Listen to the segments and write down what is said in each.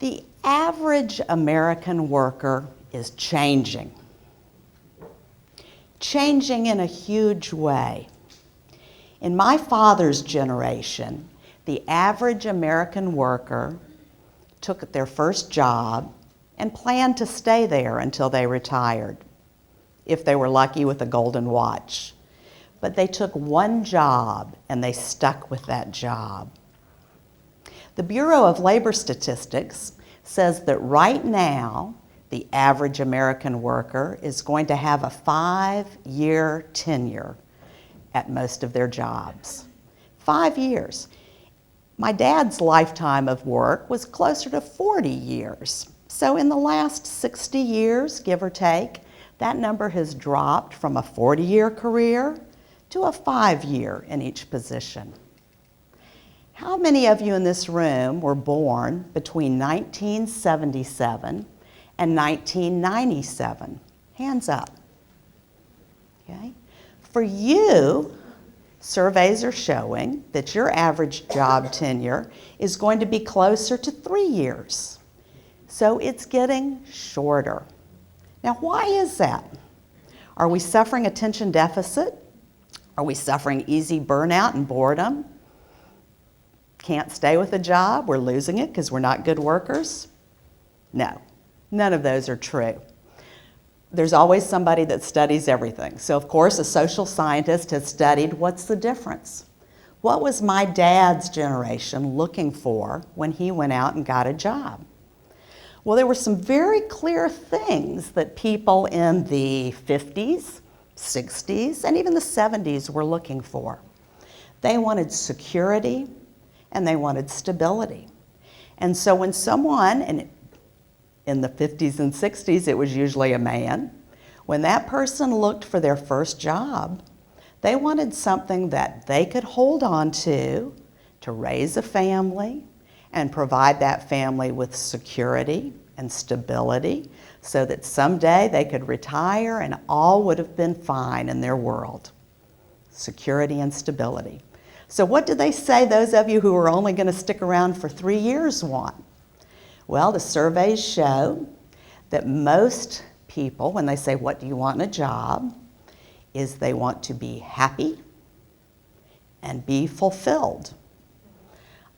The average American worker is changing in a huge way. In my father's generation, the average American worker took their first job and planned to stay there until they retired, if they were lucky with a golden watch. But they took one job and they stuck with that job. The Bureau of Labor Statistics says that right now, the average American worker is going to have a 5-year tenure at most of their jobs. 5 years. My dad's lifetime of work was closer to 40 years. So in the last 60 years, give or take, that number has dropped from a 40-year career to a 5-year in each position. How many of you in this room were born between 1977 and 1997? Hands up. Okay. For you, surveys are showing that your average job tenure is going to be closer to 3 years. So it's getting shorter. Now, why is that? Are we suffering attention deficit? Are we suffering easy burnout and boredom? Can't stay with a job, we're losing it because we're not good workers? No, none of those are true. There's always somebody that studies everything. So of course, a social scientist has studied what's the difference. What was my dad's generation looking for when he went out and got a job? Well, there were some very clear things that people in the 50s, 60s, and even the 70s were looking for. They wanted security and they wanted stability. And so when someone, and in the 50s and 60s, it was usually a man, when that person looked for their first job, they wanted something that they could hold on to raise a family and provide that family with security and stability so that someday they could retire and all would have been fine in their world. Security and stability. So what do they say those of you who are only going to stick around for 3 years want? Well, the surveys show that most people, when they say, what do you want in a job, is they want to be happy and be fulfilled.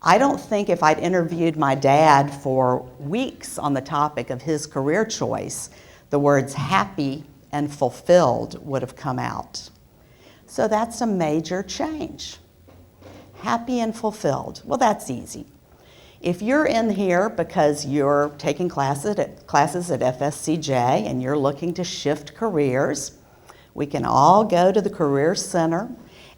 I don't think if I'd interviewed my dad for weeks on the topic of his career choice, the words happy and fulfilled would have come out. So that's a major change. Happy and fulfilled. Well, that's easy. If you're in here because you're taking classes at FSCJ and you're looking to shift careers, we can all go to the Career Center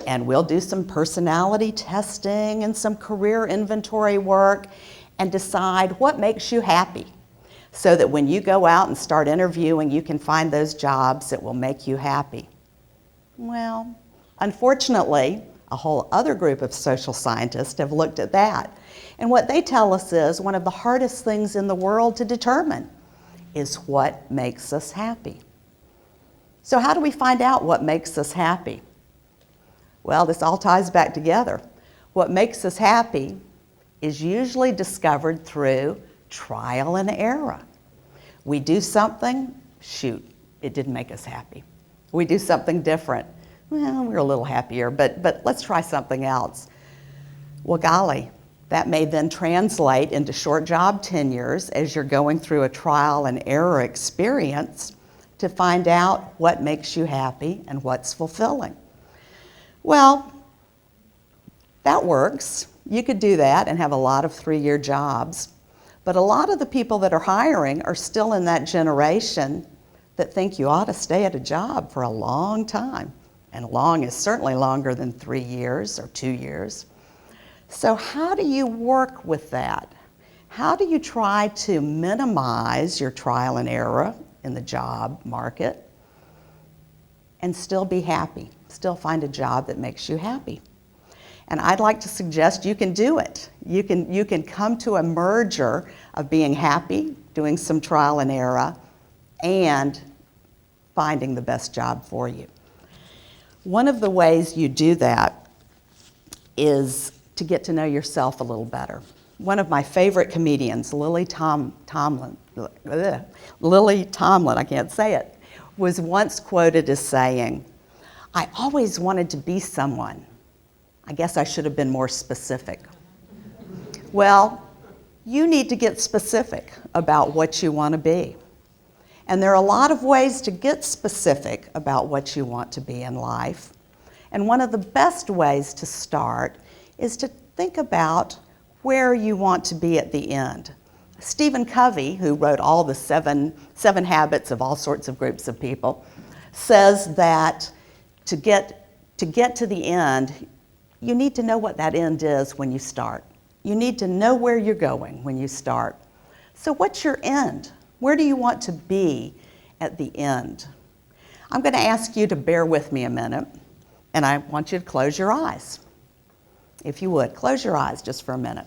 and we'll do some personality testing and some career inventory work and decide what makes you happy so that when you go out and start interviewing, you can find those jobs that will make you happy. Well, unfortunately, a whole other group of social scientists have looked at that. And what they tell us is one of the hardest things in the world to determine is what makes us happy. So how do we find out what makes us happy? Well, this all ties back together. What makes us happy is usually discovered through trial and error. We do something, shoot, it didn't make us happy. We do something different. Well, we're a little happier, but let's try something else. Well, golly, that may then translate into short job tenures as you're going through a trial and error experience to find out what makes you happy and what's fulfilling. Well, that works. You could do that and have a lot of 3-year jobs. But a lot of the people that are hiring are still in that generation that think you ought to stay at a job for a long time. And long is certainly longer than 3 years or 2 years. So how do you work with that? How do you try to minimize your trial and error in the job market and still be happy, still find a job that makes you happy? And I'd like to suggest you can do it. You can come to a merger of being happy, doing some trial and error, and finding the best job for you. One of the ways you do that is to get to know yourself a little better. one of my favorite comedians, Lily Tomlin, I can't say it, was once quoted as saying, "I always wanted to be someone. I guess I should have been more specific." Well, you need to get specific about what you want to be. And there are a lot of ways to get specific about what you want to be in life. And one of the best ways to start is to think about where you want to be at the end. Stephen Covey, who wrote all the seven habits of all sorts of groups of people, says that to get to the end, you need to know what that end is when you start. You need to know where you're going when you start. So what's your end? Where do you want to be at the end? I'm going to ask you to bear with me a minute, and I want you to close your eyes. If you would, close your eyes just for a minute.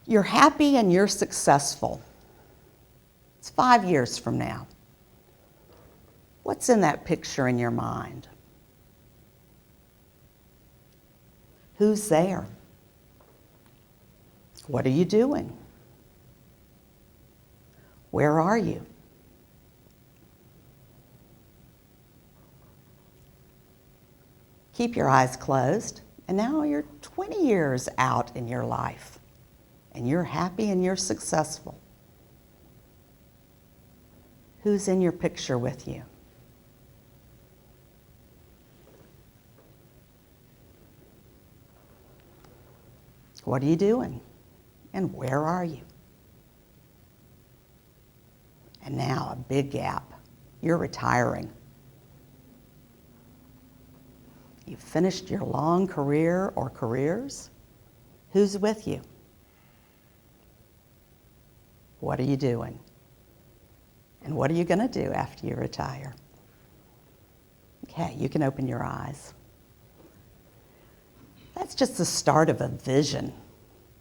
You're happy and you're successful. It's 5 years from now. What's in that picture in your mind? Who's there? What are you doing? Where are you? Keep your eyes closed, and now you're 20 years out in your life, and you're happy and you're successful. Who's in your picture with you? What are you doing? And where are you? And now a big gap. You're retiring. You've finished your long career or careers. Who's with you? What are you doing? And what are you going to do after you retire? Okay, you can open your eyes. That's just the start of a vision.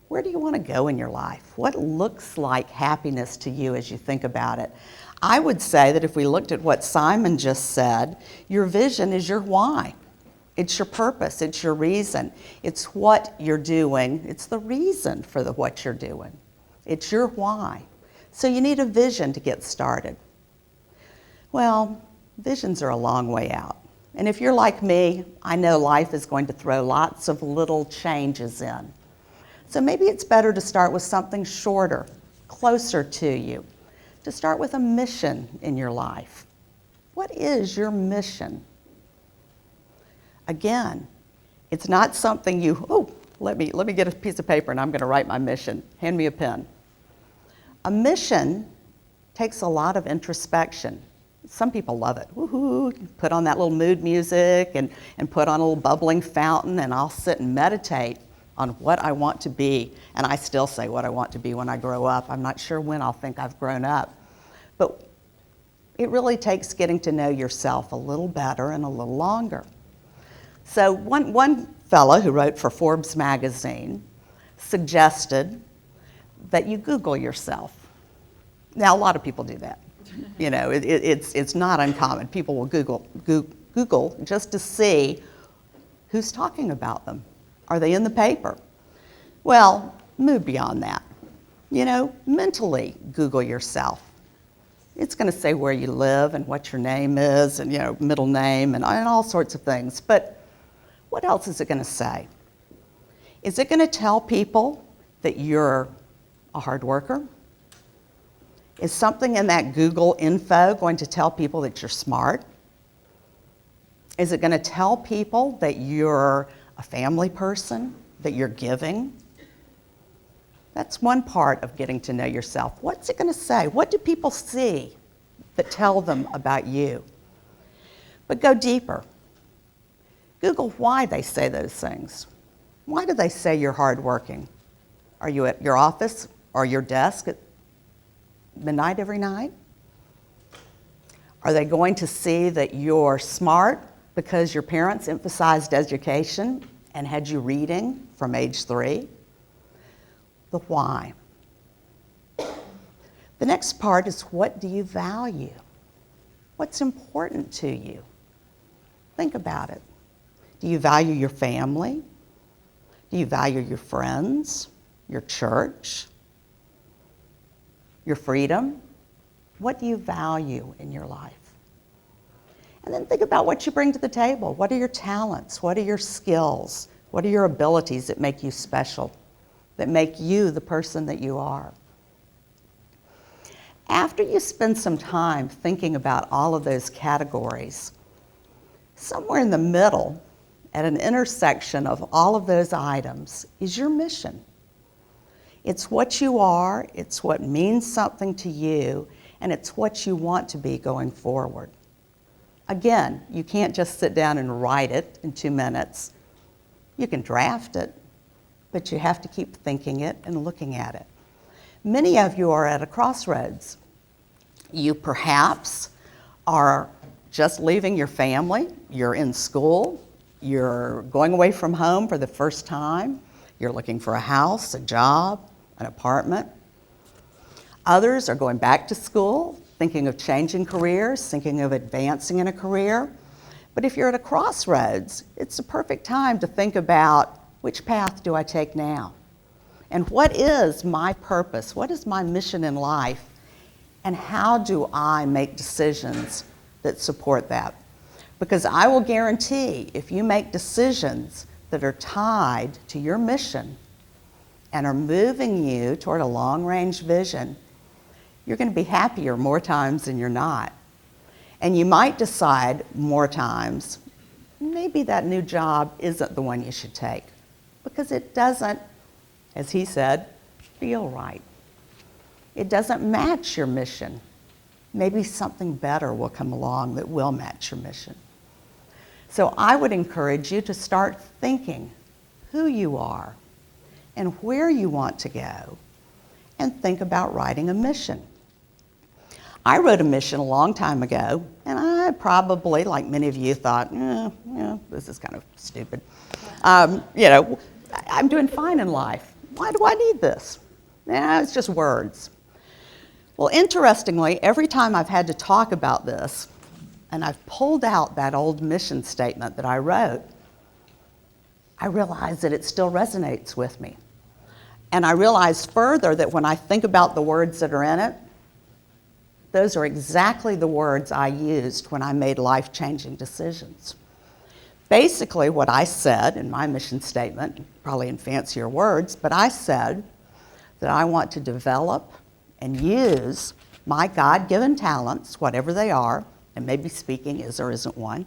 Where do you want to go in your life? What looks like happiness to you as you think about it? I would say that if we looked at what Simon just said, your vision is your why. It's your purpose. It's your reason. It's what you're doing. It's the reason for what you're doing. It's your why. So you need a vision to get started. Well, visions are a long way out. And if you're like me, I know life is going to throw lots of little changes in. So maybe it's better to start with something shorter, closer to you, to start with a mission in your life. What is your mission? Again, it's not something let me get a piece of paper and I'm going to write my mission. Hand me a pen. A mission takes a lot of introspection. Some people love it. Woohoo! Put on that little mood music and put on a little bubbling fountain, and I'll sit and meditate on what I want to be. And I still say what I want to be when I grow up. I'm not sure when I'll think I've grown up. But it really takes getting to know yourself a little better and a little longer. So one fellow who wrote for Forbes magazine suggested that you Google yourself. Now, a lot of people do that. You know, it's not uncommon. People will Google just to see who's talking about them. Are they in the paper? Well, move beyond that. You know, mentally Google yourself. It's going to say where you live and what your name is and, middle name and all sorts of things. But what else is it going to say? Is it going to tell people that you're a hard worker? Is something in that Google info going to tell people that you're smart? Is it going to tell people that you're a family person, that you're giving? That's one part of getting to know yourself. What's it going to say? What do people see that tell them about you? But go deeper. Google why they say those things. Why do they say you're hardworking? Are you at your office or your desk at midnight every night? Are they going to see that you're smart because your parents emphasized education and had you reading from age 3? The why. The next part is, what do you value? What's important to you? Think about it. Do you value your family? Do you value your friends, your church, your freedom? What do you value in your life? And then think about what you bring to the table. What are your talents? What are your skills? What are your abilities that make you special, that make you the person that you are? After you spend some time thinking about all of those categories, somewhere in the middle, at an intersection of all of those items, is your mission. It's what you are, it's what means something to you, and it's what you want to be going forward. Again, you can't just sit down and write it in 2 minutes. You can draft it, but you have to keep thinking it and looking at it. Many of you are at a crossroads. You perhaps are just leaving your family, you're in school, you're going away from home for the first time, you're looking for a house, a job, an apartment. Others are going back to school, thinking of changing careers, thinking of advancing in a career. But if you're at a crossroads, it's the perfect time to think about, which path do I take now? And what is my purpose? What is my mission in life? And how do I make decisions that support that? Because I will guarantee if you make decisions that are tied to your mission and are moving you toward a long-range vision, you're going to be happier more times than you're not. And you might decide more times, maybe that new job isn't the one you should take because it doesn't, as he said, feel right. It doesn't match your mission. Maybe something better will come along that will match your mission. So I would encourage you to start thinking who you are and where you want to go, and think about writing a mission. I wrote a mission a long time ago, and I probably, like many of you, thought, this is kind of stupid. I'm doing fine in life. Why do I need this? It's just words. Well, interestingly, every time I've had to talk about this, and I've pulled out that old mission statement that I wrote, I realize that it still resonates with me. And I realize further that when I think about the words that are in it, those are exactly the words I used when I made life-changing decisions. Basically, what I said in my mission statement, probably in fancier words, but I said that I want to develop and use my God-given talents, whatever they are, and maybe speaking is or isn't one,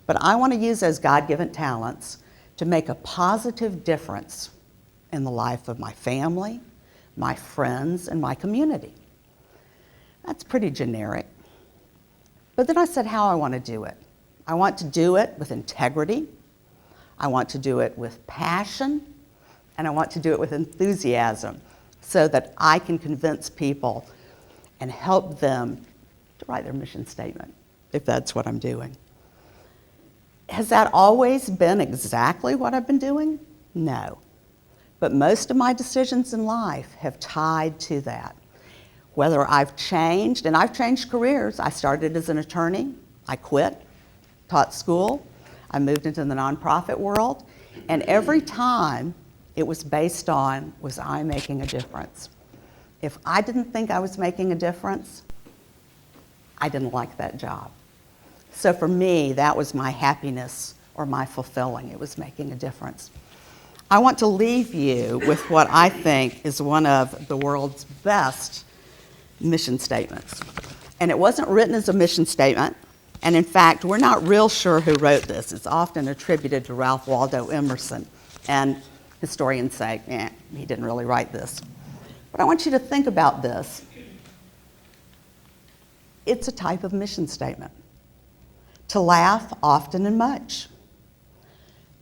but I want to use those God-given talents to make a positive difference in the life of my family, my friends, and my community. That's pretty generic. But then I said how I want to do it. I want to do it with integrity. I want to do it with passion. And I want to do it with enthusiasm so that I can convince people and help them to write their mission statement, if that's what I'm doing. Has that always been exactly what I've been doing? No. But most of my decisions in life have tied to that. Whether I've changed, and I've changed careers. I started as an attorney, I quit, taught school, I moved into the nonprofit world, and every time it was based on, was I making a difference? If I didn't think I was making a difference, I didn't like that job. So for me, that was my happiness or my fulfilling. It was making a difference. I want to leave you with what I think is one of the world's best mission statements. And it wasn't written as a mission statement, and in fact, we're not real sure who wrote this. It's often attributed to Ralph Waldo Emerson, and historians say, he didn't really write this. But I want you to think about this. It's a type of mission statement. To laugh often and much.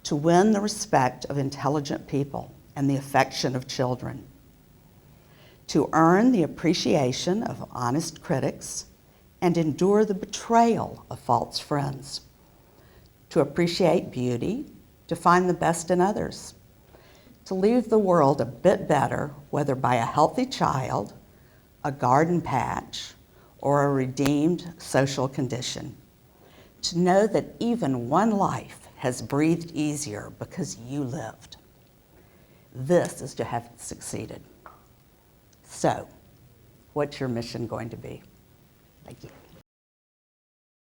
To win the respect of intelligent people and the affection of children. To earn the appreciation of honest critics and endure the betrayal of false friends. To appreciate beauty, to find the best in others. To leave the world a bit better, whether by a healthy child, a garden patch, or a redeemed social condition. To know that even one life has breathed easier because you lived. This is to have succeeded. So, what's your mission going to be? Thank you.